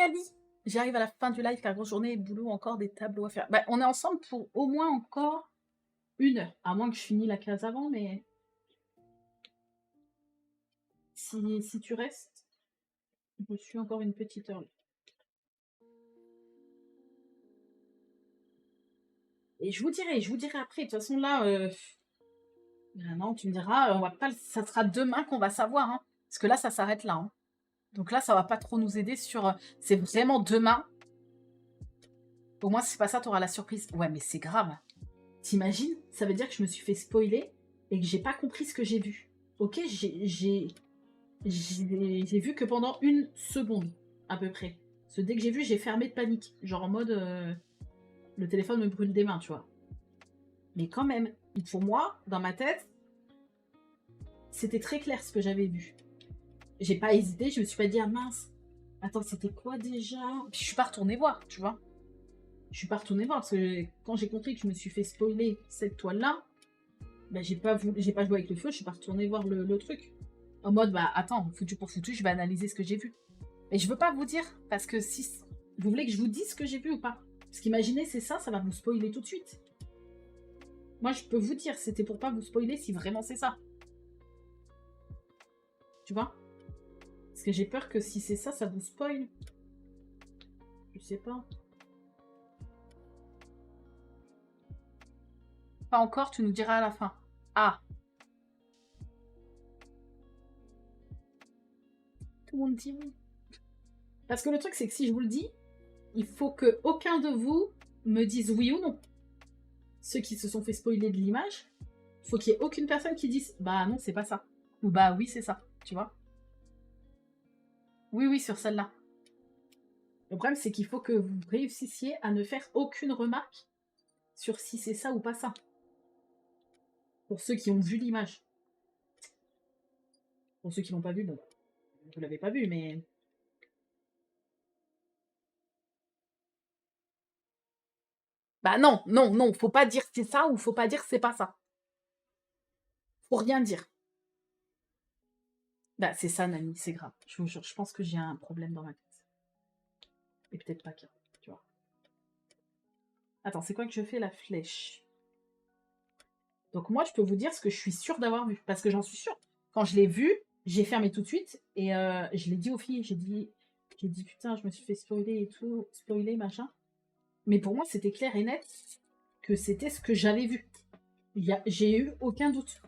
Magali. J'arrive à la fin du live car grosse journée, boulot, encore des tableaux à faire. Bah, on est ensemble pour au moins encore 1 heure. À moins que je finisse la case avant, mais si tu restes, je suis encore une petite heure. Et je vous dirai après. De toute façon, là, non, tu me diras, on va pas, ça sera demain qu'on va savoir. Hein, parce que là, ça s'arrête là. Hein. Donc là, ça va pas trop nous aider sur... c'est vraiment demain. Au moins, si c'est pas ça, t'auras la surprise. Ouais, mais c'est grave. T'imagines? Ça veut dire que je me suis fait spoiler et que j'ai pas compris ce que j'ai vu. Ok, j'ai vu que pendant 1 seconde, à peu près. Parce que dès que j'ai vu, j'ai fermé de panique. Genre en mode, le téléphone me brûle des mains, tu vois. Mais quand même, pour moi, dans ma tête, c'était très clair ce que j'avais vu. J'ai pas hésité, je me suis pas dit, ah mince, attends, c'était quoi déjà? Puis je suis pas retournée voir, tu vois. Je suis pas retournée voir parce que quand j'ai compris que je me suis fait spoiler cette toile-là, bah, j'ai pas joué avec le feu, je suis pas retournée voir le truc. En mode, bah attends, foutu pour foutu, je vais analyser ce que j'ai vu. Mais je veux pas vous dire, parce que si vous voulez que je vous dise ce que j'ai vu ou pas. Parce qu'imaginez, c'est ça, ça va vous spoiler tout de suite. Moi, je peux vous dire, c'était pour pas vous spoiler si vraiment c'est ça. Tu vois? Parce que j'ai peur que si c'est ça, ça vous spoil. Je sais pas. Pas encore, tu nous diras à la fin. Ah. Tout le monde dit oui. Parce que le truc, c'est que si je vous le dis, il faut que aucun de vous me dise oui ou non. Ceux qui se sont fait spoiler de l'image, il faut qu'il y ait aucune personne qui dise bah non, c'est pas ça. Ou bah oui, c'est ça. Tu vois? Oui, oui, sur celle-là. Le problème, c'est qu'il faut que vous réussissiez à ne faire aucune remarque sur si c'est ça ou pas ça. Pour ceux qui ont vu l'image. Pour ceux qui l'ont pas vu, bon, vous l'avez pas vu, mais... Bah non, non, non, faut pas dire c'est ça ou faut pas dire c'est pas ça. Faut rien dire. Bah c'est ça, Nani, c'est grave. Je vous jure, je pense que j'ai un problème dans ma tête. Et peut-être pas qu'un, tu vois. Attends, c'est quoi que je fais, la flèche? Donc moi, je peux vous dire ce que je suis sûre d'avoir vu, parce que j'en suis sûre. Quand je l'ai vu, j'ai fermé tout de suite, et je l'ai dit aux filles, j'ai dit putain, je me suis fait spoiler et tout, spoiler, machin. Mais pour moi, c'était clair et net que c'était ce que j'avais vu. J'ai eu aucun doute.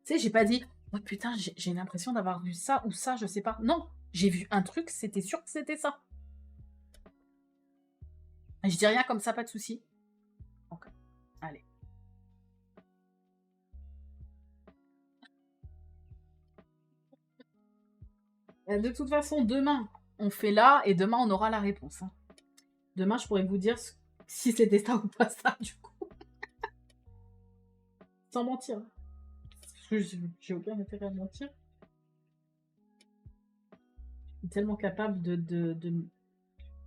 Tu sais, j'ai pas dit, oh putain, j'ai l'impression d'avoir vu ça ou ça, je sais pas. Non, j'ai vu un truc, c'était sûr que c'était ça. Je dis rien comme ça, pas de souci. Ok, allez. De toute façon, demain, on fait là et demain, on aura la réponse. Hein. Demain, je pourrais vous dire si c'était ça ou pas ça, du coup. Sans mentir. Parce que j'ai aucun intérêt à mentir. Je suis tellement capable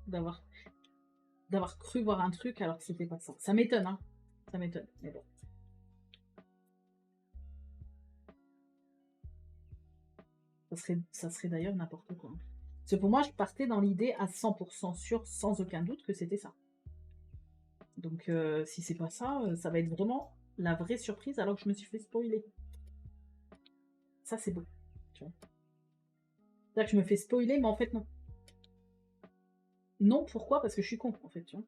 d'avoir cru voir un truc alors que c'était pas ça. Ça m'étonne, hein. Ça m'étonne, mais bon. Ça serait d'ailleurs n'importe quoi. Parce que pour moi, je partais dans l'idée à 100% sûr, sans aucun doute, que c'était ça. Donc, si c'est pas ça, ça va être vraiment la vraie surprise alors que je me suis fait spoiler. Ça, c'est beau. Tu vois. C'est-à-dire que je me fais spoiler, mais en fait, non. Non, pourquoi? Parce que je suis con, en fait, tu vois.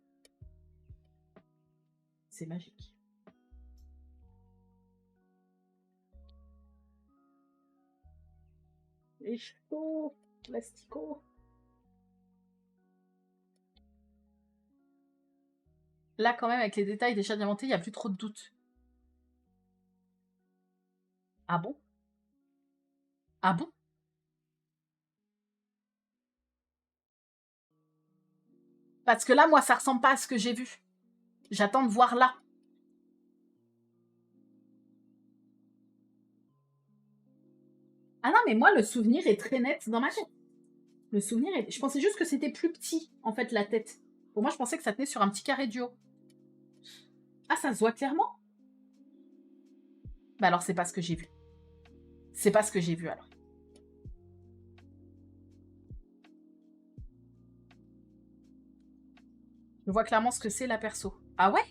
C'est magique. Et chaud, plastico. Là, quand même, avec les détails déjà diamantés, il n'y a plus trop de doutes. Ah bon? Ah bon? Parce que là, moi, ça ressemble pas à ce que j'ai vu. J'attends de voir là. Ah non, mais moi, le souvenir est très net dans ma tête. Le souvenir est... Je pensais juste que c'était plus petit, en fait, la tête. Pour moi, je pensais que ça tenait sur un petit carré du haut. Ah, ça se voit clairement? Bah alors, c'est pas ce que j'ai vu. C'est pas ce que j'ai vu, alors. Je vois clairement ce que c'est la perso. Ah ouais?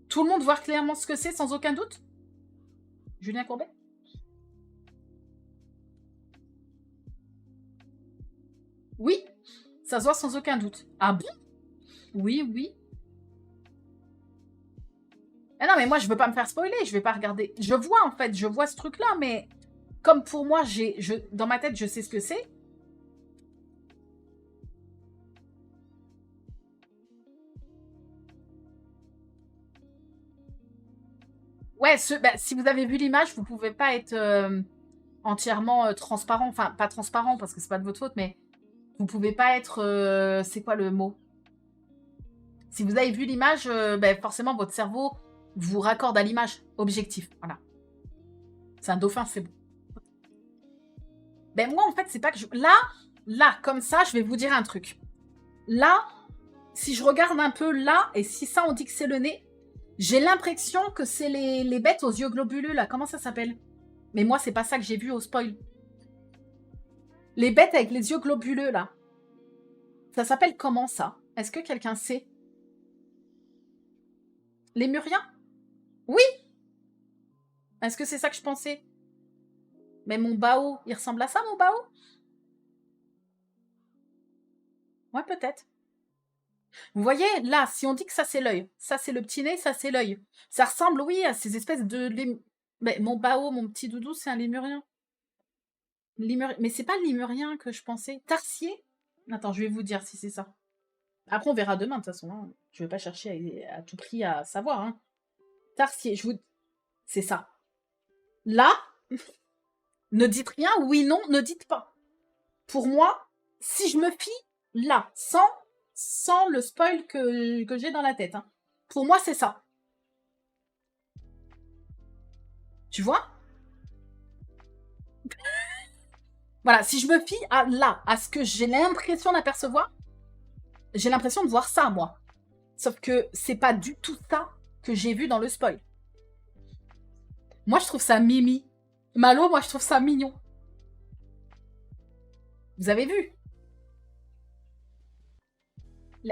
Tout le monde voit clairement ce que c'est sans aucun doute? Julien Courbet? Oui, ça se voit sans aucun doute. Ah bon? Oui, oui. Ah non, mais moi, je veux pas me faire spoiler, je vais pas regarder. Je vois, en fait, je vois ce truc-là, mais comme pour moi, dans ma tête, je sais ce que c'est. Ouais, bah, si vous avez vu l'image, vous pouvez pas être entièrement transparent. Enfin, pas transparent, parce que c'est pas de votre faute, mais vous pouvez pas être... c'est quoi le mot? Si vous avez vu l'image, ben, forcément, votre cerveau vous raccorde à l'image. Objectif, voilà. C'est un dauphin, c'est bon. Ben moi, en fait, c'est pas que je... Là, comme ça, je vais vous dire un truc. Là, si je regarde un peu là, et si ça, on dit que c'est le nez, j'ai l'impression que c'est les bêtes aux yeux globuleux, là. Comment ça s'appelle? Mais moi, c'est pas ça que j'ai vu au spoil. Les bêtes avec les yeux globuleux, là. Ça s'appelle comment, ça? Est-ce que quelqu'un sait? Les Muriens? Oui! Est-ce que c'est ça que je pensais? Mais mon Bao, il ressemble à ça, mon Bao? Ouais, peut-être. Vous voyez, là, si on dit que ça, c'est l'œil, ça, c'est le petit nez, ça, c'est l'œil. Ça ressemble, oui, à ces espèces de... Mais mon Bao, mon petit doudou, c'est un lémurien. Mais c'est pas le lémurien que je pensais. Tarsier? Attends, je vais vous dire si c'est ça. Après, on verra demain, de toute façon. Hein. Je vais pas chercher à tout prix à savoir. Hein. Tarsier, c'est ça. Là, ne dites rien, oui, non, ne dites pas. Pour moi, si je me fie là, sans le spoil que j'ai dans la tête, hein, pour moi, c'est ça. Tu vois? Voilà, si je me fie à ce que j'ai l'impression d'apercevoir, j'ai l'impression de voir ça, moi. Sauf que c'est pas du tout ça que j'ai vu dans le spoil. Moi, je trouve ça mimi. Malo, moi, je trouve ça mignon. Vous avez vu?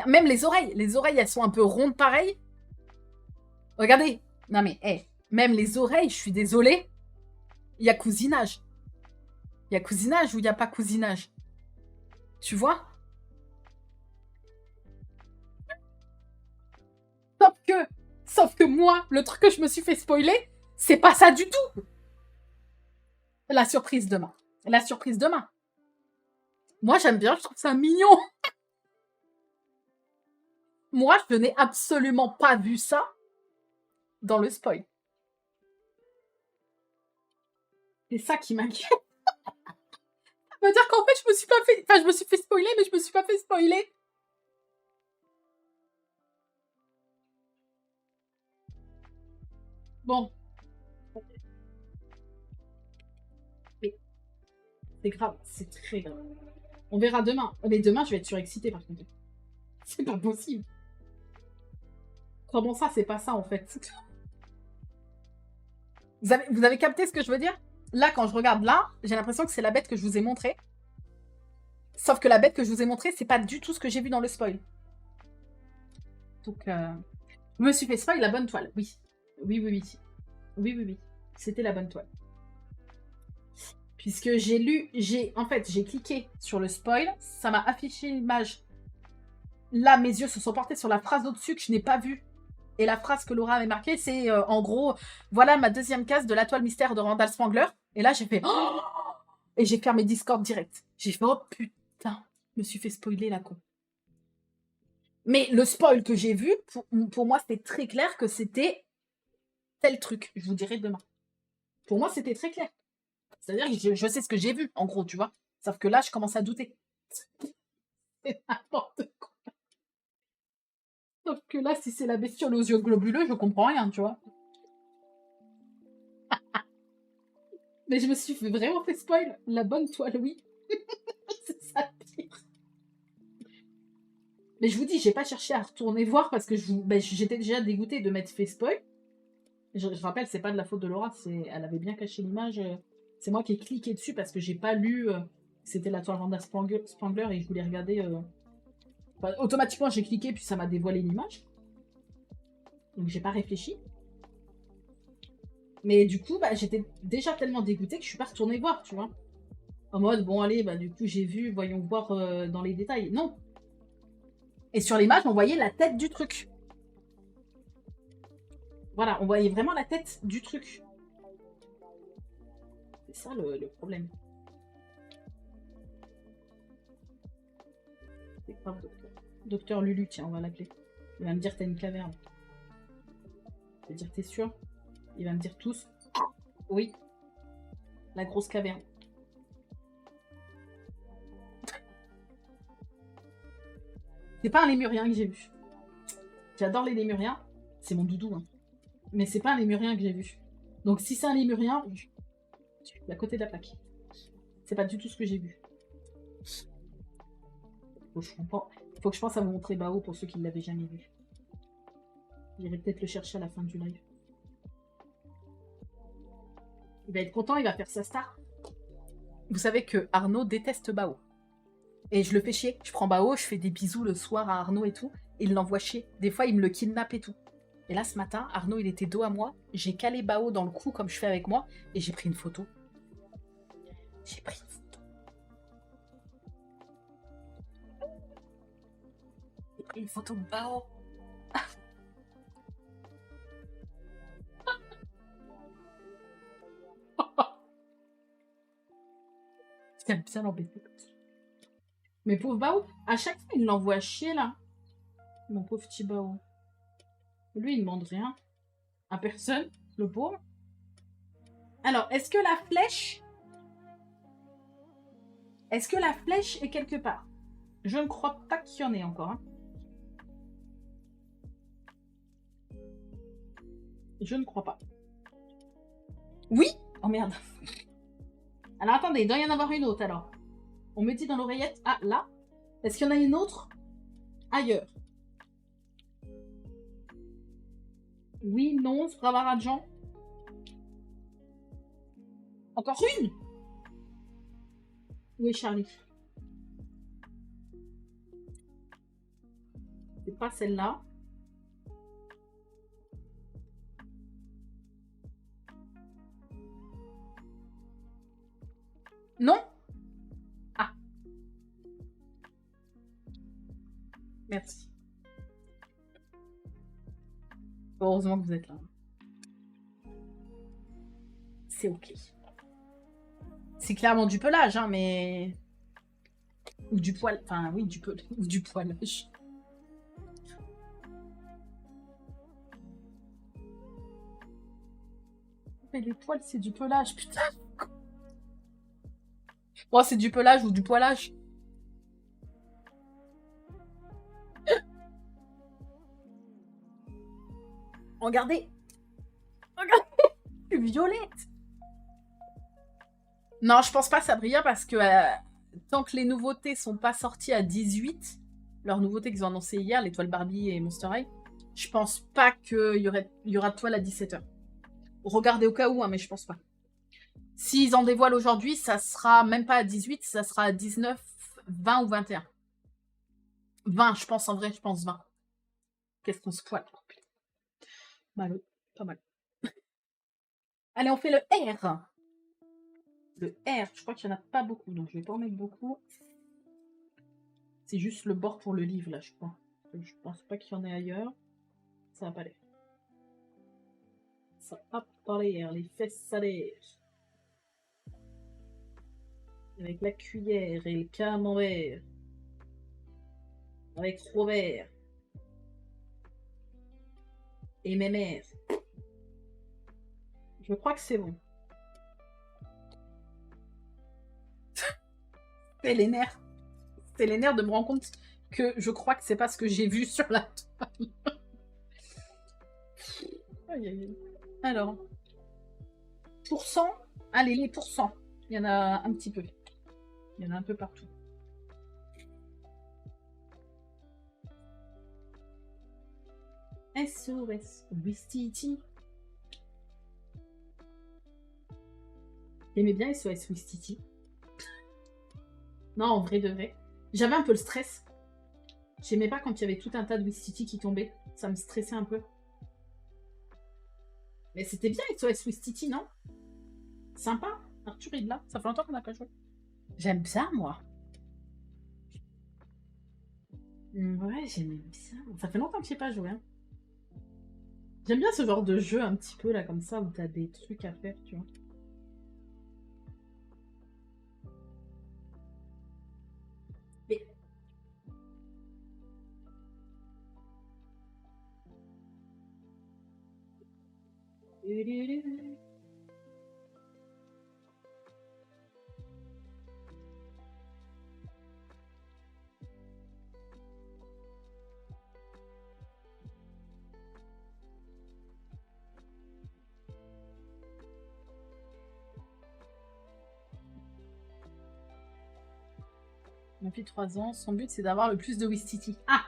Même les oreilles, elles sont un peu rondes pareil. Regardez. Non mais, hey, même les oreilles, je suis désolée. Il y a cousinage. Il y a cousinage ou il n'y a pas cousinage? Tu vois? Sauf que moi, le truc que je me suis fait spoiler, c'est pas ça du tout. La surprise demain. La surprise demain. Moi, j'aime bien, je trouve ça mignon. Moi, je n'ai absolument pas vu ça dans le spoil. C'est ça qui m'inquiète. Ça veut dire qu'en fait, je me suis pas fait... Enfin, je me suis fait spoiler, mais je me suis pas fait spoiler. Bon. Mais c'est grave, c'est très grave. On verra demain. Mais demain, je vais être surexcitée, par contre. C'est pas possible. Comment ça, c'est pas ça, en fait? Vous avez capté ce que je veux dire? Là, quand je regarde là, j'ai l'impression que c'est la bête que je vous ai montrée. Sauf que la bête que je vous ai montrée, c'est pas du tout ce que j'ai vu dans le spoil. Donc, je me suis fait spoil la bonne toile. Oui. Oui, oui, oui. Oui, oui, oui. C'était la bonne toile. Puisque en fait, j'ai cliqué sur le spoil, ça m'a affiché l'image. Là, mes yeux se sont portés sur la phrase au-dessus que je n'ai pas vue. Et la phrase que Laura avait marquée, c'est en gros, voilà ma deuxième case de la toile mystère de Randall Spangler. Et là, j'ai fait oh, et j'ai fermé Discord direct. J'ai fait oh putain, je me suis fait spoiler la con. Mais le spoil que j'ai vu, pour moi, c'était très clair que c'était tel truc. Je vous dirai demain. Pour moi, c'était très clair. C'est-à-dire que je sais ce que j'ai vu, en gros, tu vois. Sauf que là, je commence à douter. C'est n'importe quoi. Sauf que là, si c'est la bestiole aux yeux globuleux, je comprends rien, tu vois. Mais je me suis vraiment fait spoil. La bonne toile, oui. C'est ça le pire. Mais je vous dis, j'ai pas cherché à retourner voir parce que j'étais déjà dégoûtée de m'être fait spoil. Je rappelle, c'est pas de la faute de Laura, elle avait bien caché l'image. C'est moi qui ai cliqué dessus parce que j'ai pas lu. C'était la toile Randa Spangler et je voulais regarder Enfin, automatiquement, j'ai cliqué, puis ça m'a dévoilé l'image. Donc, j'ai pas réfléchi. Mais du coup, bah, j'étais déjà tellement dégoûtée que je suis pas retournée voir, tu vois. En mode, bon, allez, bah, du coup, j'ai vu, voyons voir dans les détails. Non. Et sur l'image, on voyait la tête du truc. Voilà, on voyait vraiment la tête du truc. C'est ça le problème. C'est grave, docteur. Docteur Lulu, tiens, on va l'appeler. Il va me dire, t'as une caverne. Je vais dire, t'es sûr? Il va me dire tous. Oui. La grosse caverne. C'est pas un lémurien que j'ai vu. J'adore les lémuriens. C'est mon doudou, hein. Mais c'est pas un lémurien que j'ai vu. Donc si c'est un lémurien, je suis à côté de la plaque. C'est pas du tout ce que j'ai vu. Faut que je pense à vous montrer Bao pour ceux qui ne l'avaient jamais vu. J'irai peut-être le chercher à la fin du live. Il va être content, il va faire sa star. Vous savez que Arnaud déteste Bao. Et je le fais chier. Je prends Bao, je fais des bisous le soir à Arnaud et tout. Et il l'envoie chier. Des fois, il me le kidnappe et tout. Et là, ce matin, Arnaud, il était dos à moi. J'ai calé Bao dans le cou comme je fais avec moi. Et j'ai pris une photo. J'ai pris une photo. J'ai pris une photo de Bao. J'aime bien l'embêter comme ça. Mais pauvre Bao, à chaque fois, il l'envoie chier, là. Mon pauvre petit Bao. Lui, il ne demande rien. À personne, le pauvre. Alors, est-ce que la flèche... Est-ce que la flèche est quelque part? Je ne crois pas qu'il y en ait encore. Hein. Je ne crois pas. Oui? Oh merde. Alors attendez, il doit y en avoir une autre alors. On me dit dans l'oreillette, ah là, est-ce qu'il y en a une autre ailleurs? Oui, non, Sravarajan. Encore une? Où est Charlie? C'est pas celle-là. Non? Ah. Merci. Heureusement que vous êtes là. C'est ok. C'est clairement du pelage, hein, mais... Ou du poil... Enfin, oui, ou du poilage. Mais les poils, c'est du pelage, putain. Bon, c'est du pelage ou du poilage. Regardez. Regardez. Je suis violette. Non, je pense pas, Sabria, parce que tant que les nouveautés sont pas sorties à 18, leurs nouveautés qu'ils ont annoncées hier, l'étoile Barbie et Monster High, je pense pas qu'il y aura de toile à 17h. Regardez au cas où, hein, mais je pense pas. S'ils en dévoilent aujourd'hui, ça sera même pas à 18, ça sera à 19, 20 ou 21. 20, je pense, en vrai, je pense 20. Qu'est-ce qu'on se poile. Oh, putain. Mal, pas mal. Allez, on fait le R. Le R, je crois qu'il n'y en a pas beaucoup, donc je vais pas en mettre beaucoup. C'est juste le bord pour le livre, là, je crois. Je pense pas qu'il y en ait ailleurs. Ça va pas aller. Ça va pas aller, les fesses salées. Avec la cuillère et le camembert. Avec Robert. Et mes mères. Je crois que c'est bon. C'est les nerfs. C'est les nerfs de me rendre compte que je crois que c'est pas ce que j'ai vu sur la toile. Aïe, aïe, aïe. Alors. Pourcent. Allez, les pourcents. Il y en a un petit peu. Il y en a un peu partout. SOS. Wistiti. J'aimais bien SOS Wistiti. Non, en vrai de vrai. J'avais un peu le stress. J'aimais pas quand il y avait tout un tas de Wistiti qui tombaient. Ça me stressait un peu. Mais c'était bien SOS Wistiti, non? Sympa. Arthur il est là. Ça fait longtemps qu'on n'a pas joué. J'aime bien, moi. Ouais, j'aime bien. Ça fait longtemps que j'ai pas joué. Hein. J'aime bien ce genre de jeu un petit peu là comme ça où t'as des trucs à faire, tu vois. Mais... Mon fils de 3 ans, son but c'est d'avoir le plus de Wistiti. Ah.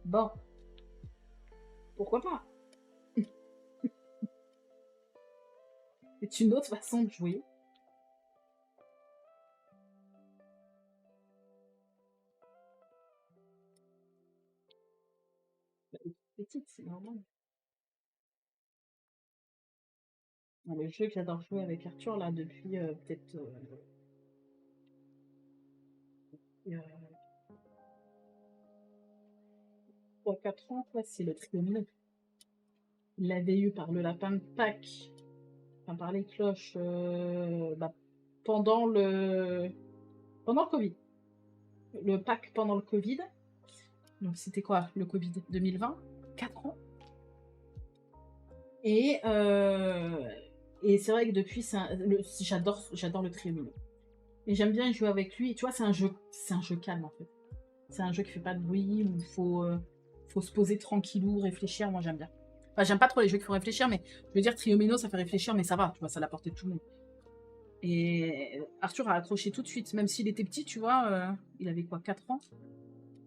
Bon. Pourquoi pas? C'est une autre façon de jouer. Petite, c'est normal. Le jeu que j'adore jouer avec Arthur là depuis peut-être 3-4 ans, quoi, c'est le Triomino. Il l'avait eu par le lapin de Pâques, enfin par les cloches, pendant le Covid. Le Pâques pendant le Covid. Donc c'était quoi le Covid 2020 4 ans. Et c'est vrai que depuis, j'adore le Triomino. Et j'aime bien jouer avec lui. Et tu vois, c'est un jeu calme en fait. C'est un jeu qui fait pas de bruit, où faut se poser tranquillou, réfléchir. Moi, j'aime bien. Enfin, j'aime pas trop les jeux qui font réfléchir, mais je veux dire, Triomino, ça fait réfléchir, mais ça va, tu vois, ça l'a porté de tout le monde. Et Arthur a accroché tout de suite, même s'il était petit, tu vois, il avait quoi, 4 ans.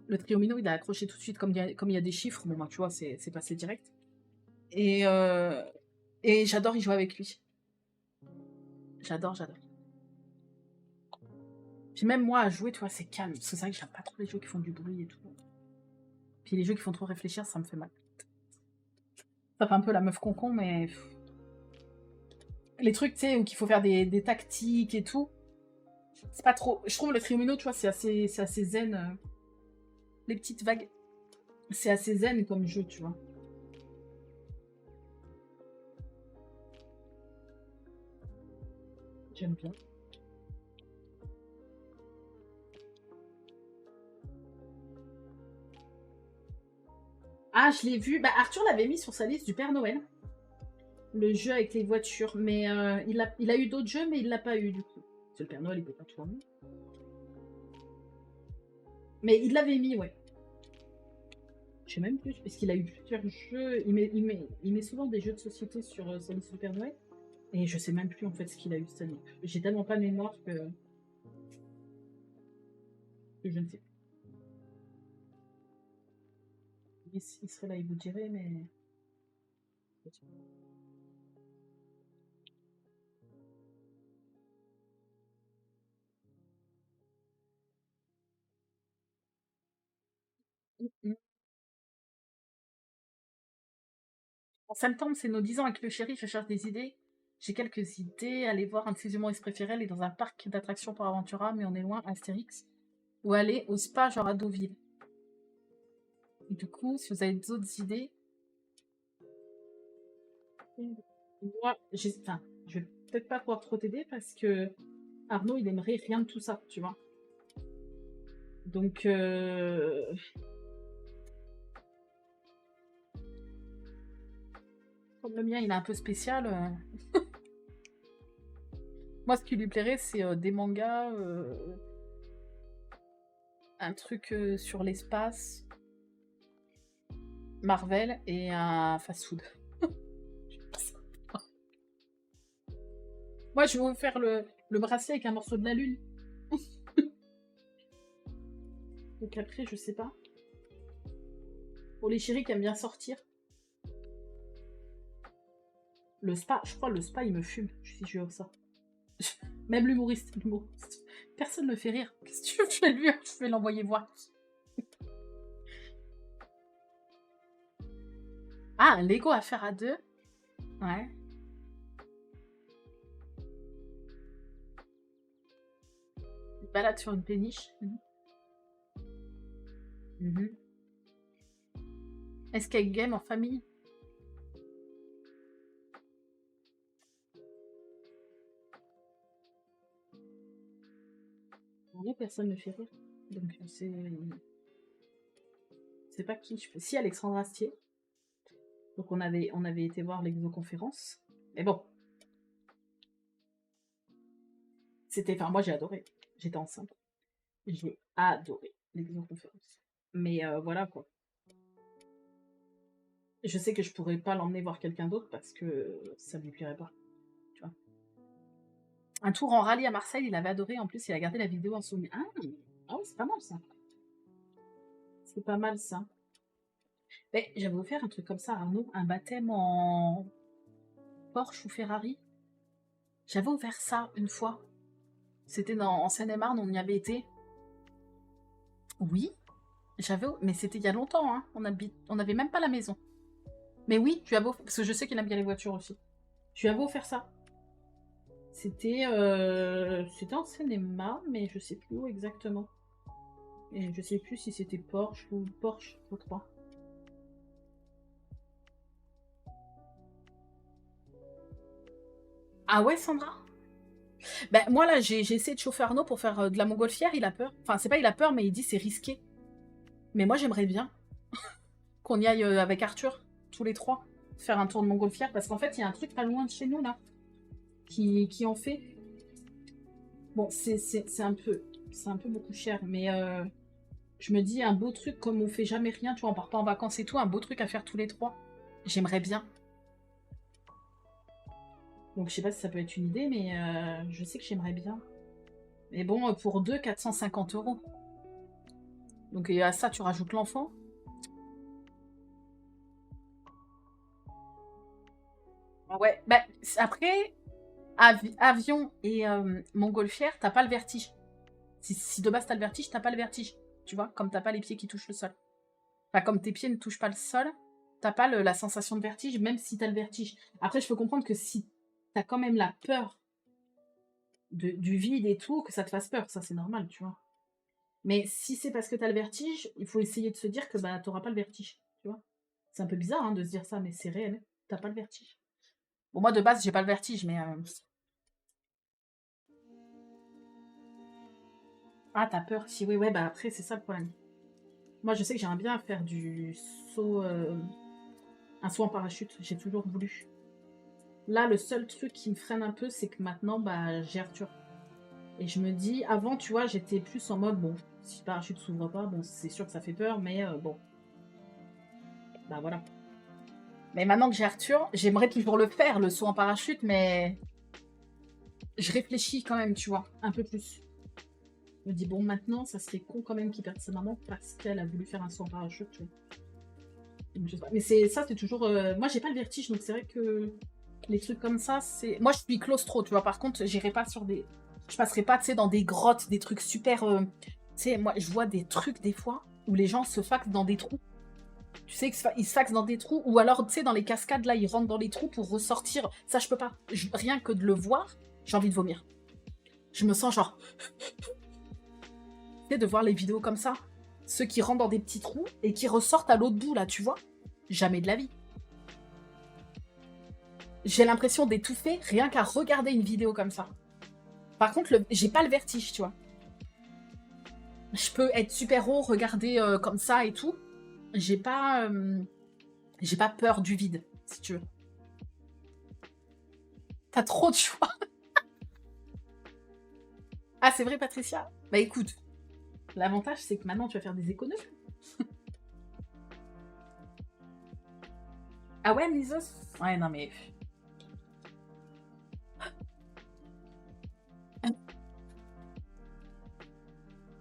Le Triomino, il a accroché tout de suite, comme il y a des chiffres, bon, moi, tu vois, c'est passé direct. Et, j'adore y jouer avec lui. J'adore. Puis même moi, à jouer, tu vois, c'est calme. C'est vrai que j'aime pas trop les jeux qui font du bruit et tout. Puis les jeux qui font trop réfléchir, ça me fait mal. Ça fait un peu la meuf concon, mais... Les trucs, tu sais, où il faut faire des tactiques et tout, c'est pas trop... Je trouve le Triomino, tu vois, c'est assez zen. Les petites vagues, c'est assez zen comme jeu, tu vois. J'aime bien. Ah, je l'ai vu. Bah, Arthur l'avait mis sur sa liste du Père Noël. Le jeu avec les voitures. Mais il a eu d'autres jeux, mais il l'a pas eu, du coup. Parce que le Père Noël, il peut pas tout amener. Mais il l'avait mis, ouais. Je sais même plus, parce qu'il a eu plusieurs jeux. Il met souvent des jeux de société sur sa liste du Père Noël. Et je sais même plus, en fait, ce qu'il a eu cette année. J'ai tellement pas de mémoire que je ne sais plus. Il serait là, il vous dirait, mais... En septembre, c'est nos 10 ans avec le chéri, je cherche des idées. J'ai quelques idées. Aller voir un de ses humoristes préférés, aller dans un parc d'attractions pour Aventura, mais on est loin, Astérix. Ou aller au spa, genre à Deauville. Et du coup, si vous avez d'autres idées... Moi, enfin, je vais peut-être pas pouvoir trop t'aider parce que Arnaud, il aimerait rien de tout ça, tu vois. Donc, comme le mien, il est un peu spécial. Moi, ce qui lui plairait, c'est des mangas, un truc sur l'espace, Marvel et un fast-food. Moi, je vais vous faire le bracelet avec un morceau de la lune. Donc après, je sais pas. Pour les chéris qui aiment bien sortir. Le spa, je crois le spa, il me fume si je veux ça. Même l'humoriste. Personne ne me fait rire. Qu'est-ce que Je vais l'envoyer voir. Ah, un Lego à faire à deux. Ouais. Une balade sur une péniche. Mhm. Escape game en famille. Non, personne ne fait rire. Donc c'est pas qui. Si, Alexandre Astier. Donc on avait été voir l'exoconférence. Mais bon. C'était. Enfin, moi j'ai adoré. J'étais enceinte. J'ai adoré l'exoconférence. Mais voilà quoi. Je sais que je pourrais pas l'emmener voir quelqu'un d'autre parce que ça lui plairait pas. Tu vois. Un tour en rallye à Marseille, il avait adoré. En plus, il a gardé la vidéo en souvenir. Ah oui, c'est pas mal ça. C'est pas mal ça. Mais j'avais offert un truc comme ça, Arnaud, un baptême en Porsche ou Ferrari. J'avais offert ça une fois. C'était en Seine-et-Marne, on y avait été. Oui, mais c'était il y a longtemps, hein. On n'avait même pas la maison. Mais oui, tu avais parce que je sais qu'il aime bien les voitures aussi. Tu avais offert ça. C'était en Seine-et-Marne, mais je sais plus où exactement. Et je sais plus si c'était Porsche ou Porsche, je crois. Ah ouais, Sandra? Ben, moi, là, j'ai essayé de chauffer Arnaud pour faire de la montgolfière, il a peur. Enfin, c'est pas il a peur, mais il dit c'est risqué. Mais moi, j'aimerais bien qu'on y aille avec Arthur, tous les trois, faire un tour de montgolfière, parce qu'en fait, il y a un truc pas loin de chez nous, là, qui en fait. Bon, c'est un peu beaucoup cher, mais je me dis, un beau truc, comme on fait jamais rien, tu vois, on part pas en vacances et tout, un beau truc à faire tous les trois. J'aimerais bien. Donc, je sais pas si ça peut être une idée, mais je sais que j'aimerais bien. Mais bon, pour deux, 450 €. Donc, et à ça, tu rajoutes l'enfant. Ouais, bah, après, avion et montgolfière, t'as pas le vertige. Si de base t'as le vertige, t'as pas le vertige. Tu vois, comme t'as pas les pieds qui touchent le sol. Enfin, comme tes pieds ne touchent pas le sol, t'as pas la sensation de vertige, même si t'as le vertige. Après, je peux comprendre que si t'as quand même la peur du vide et tout, que ça te fasse peur, ça c'est normal, tu vois. Mais si c'est parce que t'as le vertige, il faut essayer de se dire que bah t'auras pas le vertige, tu vois. C'est un peu bizarre hein, de se dire ça, mais c'est réel, hein. T'as pas le vertige. Bon, moi de base, j'ai pas le vertige, mais. Ah, t'as peur. Si oui, ouais, bah après, c'est ça le problème. Moi, je sais que j'aimerais bien faire du saut. Un saut en parachute. J'ai toujours voulu. Là, le seul truc qui me freine un peu, c'est que maintenant, bah, j'ai Arthur. Et je me dis, avant, tu vois, j'étais plus en mode, bon, si le parachute s'ouvre pas, bon, c'est sûr que ça fait peur, mais bon. Bah voilà. Mais maintenant que j'ai Arthur, j'aimerais toujours le faire, le saut en parachute, mais je réfléchis quand même, tu vois, un peu plus. Je me dis, bon, maintenant, ça serait con quand même qu'il perde sa maman parce qu'elle a voulu faire un saut en parachute, tu vois. Donc, je sais pas. Mais c'est toujours. Moi, j'ai pas le vertige, donc c'est vrai que les trucs comme ça, c'est. Moi, je suis claustro, tu vois. Par contre, j'irai pas sur des. Je passerai pas, tu sais, dans des grottes, des trucs super. Tu sais, moi, je vois des trucs des fois où les gens se faxent dans des trous. Tu sais, ils se faxent dans des trous, ou alors, tu sais, dans les cascades, là, ils rentrent dans les trous pour ressortir. Ça, je peux pas. Rien que de le voir, j'ai envie de vomir. Je me sens genre. Tu sais, de voir les vidéos comme ça. Ceux qui rentrent dans des petits trous et qui ressortent à l'autre bout, là, tu vois. Jamais de la vie. J'ai l'impression d'étouffer rien qu'à regarder une vidéo comme ça. Par contre, j'ai pas le vertige, tu vois. Je peux être super haut, regarder comme ça et tout. J'ai pas peur du vide, si tu veux. T'as trop de choix. Ah, c'est vrai, Patricia? Bah écoute, l'avantage, c'est que maintenant, tu vas faire des économies. Ah ouais, Misos? Ouais, non, mais...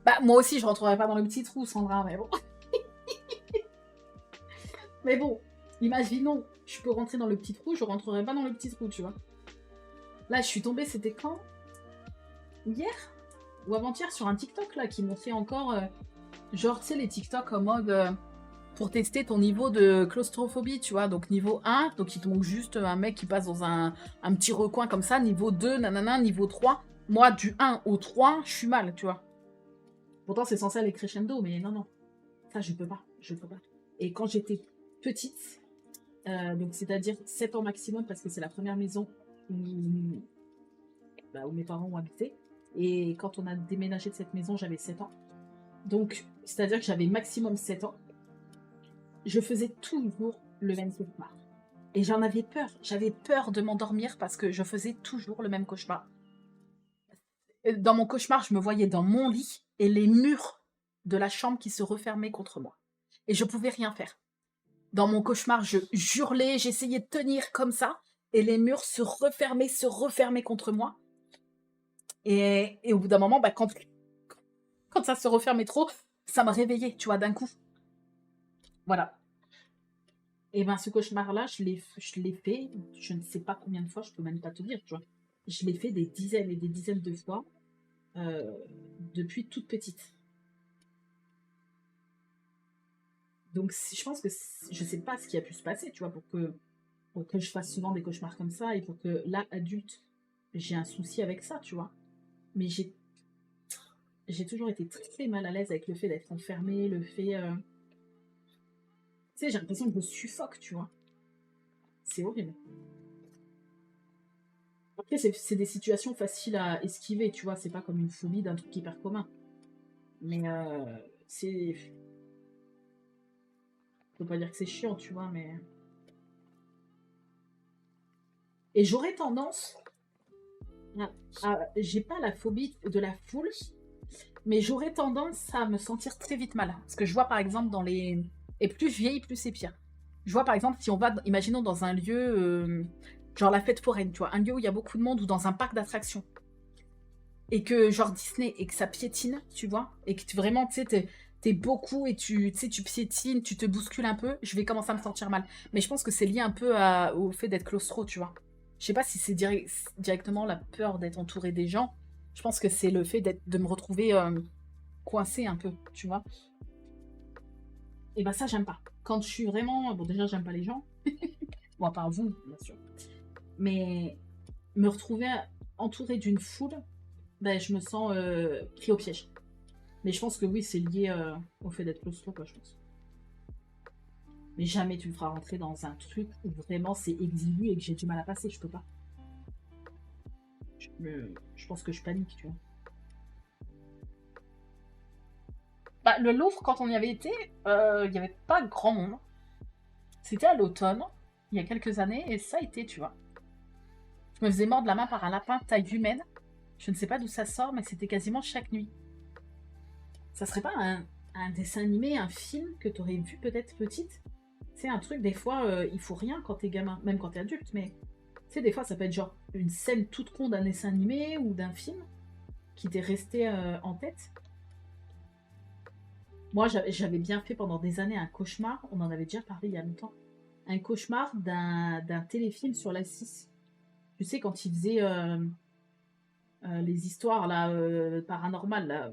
Bah, moi aussi, je rentrerai pas dans le petit trou, Sandra, mais bon. Mais bon, imaginons, je peux rentrer dans le petit trou, je rentrerai pas dans le petit trou, tu vois. Là, je suis tombée, c'était quand? Hier? ou avant-hier sur un TikTok là qui montrait encore, genre, tu sais, les TikTok en mode pour tester ton niveau de claustrophobie, tu vois. Donc, niveau 1, donc il te manque juste un mec qui passe dans un petit recoin comme ça. Niveau 2, nanana, niveau 3. Moi, du 1 au 3, je suis mal, tu vois. Pourtant, c'est censé aller crescendo, mais non, non. Ça, je peux pas. Je peux pas. Et quand j'étais petite, donc c'est-à-dire 7 ans maximum, parce que c'est la première maison où, où mes parents ont habité. Et quand on a déménagé de cette maison, j'avais 7 ans. Donc, c'est-à-dire que j'avais maximum 7 ans. Je faisais toujours le même cauchemar. Et j'en avais peur. J'avais peur de m'endormir parce que je faisais toujours le même cauchemar. Dans mon cauchemar, je me voyais dans mon lit et les murs de la chambre qui se refermaient contre moi. Et je pouvais rien faire. Dans mon cauchemar, je hurlais, j'essayais de tenir comme ça, et les murs se refermaient contre moi. Et au bout d'un moment, quand ça se refermait trop, ça me réveillait, tu vois, d'un coup. Voilà. Et ben ce cauchemar-là, je l'ai fait, je ne sais pas combien de fois, je peux même pas te dire, tu vois. Je l'ai fait des dizaines et des dizaines de fois euh, depuis toute petite. Donc je pense que je sais pas ce qui a pu se passer, tu vois, pour que je fasse souvent des cauchemars comme ça et pour que là, adulte, j'ai un souci avec ça, tu vois. Mais j'ai toujours été très mal à l'aise avec le fait d'être enfermée, le fait... Tu sais, j'ai l'impression que je me suffoque, tu vois. C'est horrible. Après, c'est des situations faciles à esquiver, tu vois. C'est pas comme une phobie d'un truc hyper commun. Mais c'est... Je peux pas dire que c'est chiant, tu vois, mais... Et j'aurais tendance... J'ai pas la phobie de la foule, mais j'aurais tendance à me sentir très vite mal. Parce que je vois, par exemple, dans les... Et plus je vieillis, plus c'est pire. Je vois, par exemple, si on va, imaginons, dans un lieu... genre la fête foraine, tu vois. Un lieu où il y a beaucoup de monde ou dans un parc d'attractions. Et que, genre Disney, et que ça piétine, tu vois. Et que vraiment, tu sais, t'es beaucoup et tu sais, tu piétines, tu te bouscules un peu. Je vais commencer à me sentir mal. Mais je pense que c'est lié un peu au fait d'être claustro, tu vois. Je sais pas si c'est directement la peur d'être entouré des gens. Je pense que c'est le fait de me retrouver coincée un peu, tu vois. Et bah ça, j'aime pas. Quand je suis vraiment... Bon, déjà, j'aime pas les gens. Bon, à part vous, bien sûr. Mais me retrouver entourée d'une foule, ben, je me sens pris au piège. Mais je pense que oui, c'est lié au fait d'être claustro, quoi, je pense. Mais jamais tu me feras rentrer dans un truc où vraiment c'est exigu et que j'ai du mal à passer, je peux pas. Je pense que je panique, tu vois. Bah, le Louvre, quand on y avait été, il n'y avait pas grand monde. C'était à l'automne, il y a quelques années, et ça a été, tu vois. Je me faisais mordre la main par un lapin taille humaine. Je ne sais pas d'où ça sort, mais c'était quasiment chaque nuit. Ça serait pas un dessin animé, un film que tu aurais vu peut-être petite? C'est un truc, des fois, il faut rien quand t'es gamin, même quand t'es adulte, mais tu sais, des fois, ça peut être genre une scène toute con d'un dessin animé ou d'un film qui t'est resté en tête. Moi, j'avais bien fait pendant des années un cauchemar, on en avait déjà parlé il y a longtemps, un cauchemar d'un téléfilm sur la 6. Tu sais, quand ils faisaient les histoires là, paranormales, là.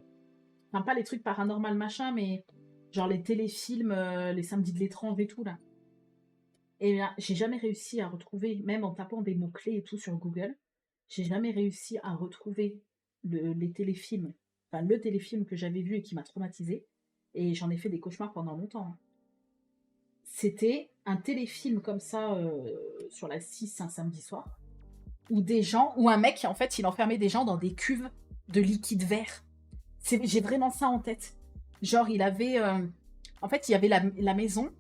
Enfin, pas les trucs paranormales machin, mais genre les téléfilms, les samedis de l'étrange et tout, là. Et bien, j'ai jamais réussi à retrouver, même en tapant des mots-clés et tout sur Google, j'ai jamais réussi à retrouver les téléfilms, enfin le téléfilm que j'avais vu et qui m'a traumatisé. Et j'en ai fait des cauchemars pendant longtemps, hein. C'était un téléfilm comme ça sur la 6 un samedi soir, où des gens, où un mec, en fait, il enfermait des gens dans des cuves de liquide vert. J'ai vraiment ça en tête. Genre, il avait... en fait, il y avait la maison,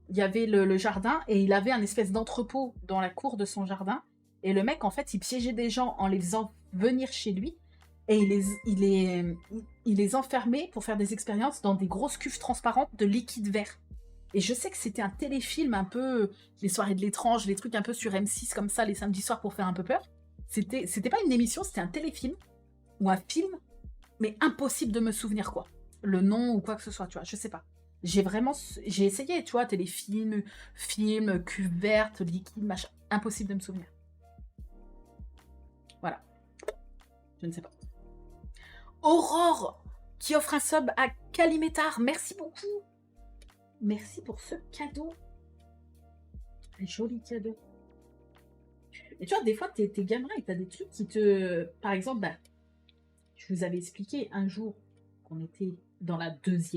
il y avait le jardin, et il avait un espèce d'entrepôt dans la cour de son jardin. Et le mec, en fait, il piégeait des gens en les faisant venir chez lui. Et il les enfermait pour faire des expériences dans des grosses cuves transparentes de liquide vert. Et je sais que c'était un téléfilm un peu... Les soirées de l'étrange, les trucs un peu sur M6 comme ça, les samedis soirs pour faire un peu peur. C'était pas une émission, c'était un téléfilm. Ou un film, mais impossible de me souvenir quoi. Le nom ou quoi que ce soit, tu vois, je sais pas. J'ai essayé, tu vois, téléfilm, film, cuve verte, liquide, machin, impossible de me souvenir. Voilà, je ne sais pas. Aurore qui offre un sub à Kalimetar. Merci beaucoup. Merci pour ce cadeau. Un joli cadeau. Et tu vois, des fois, t'es gamin et t'as des trucs qui te... Par exemple, bah, je vous avais expliqué un jour qu'on était dans la deuxième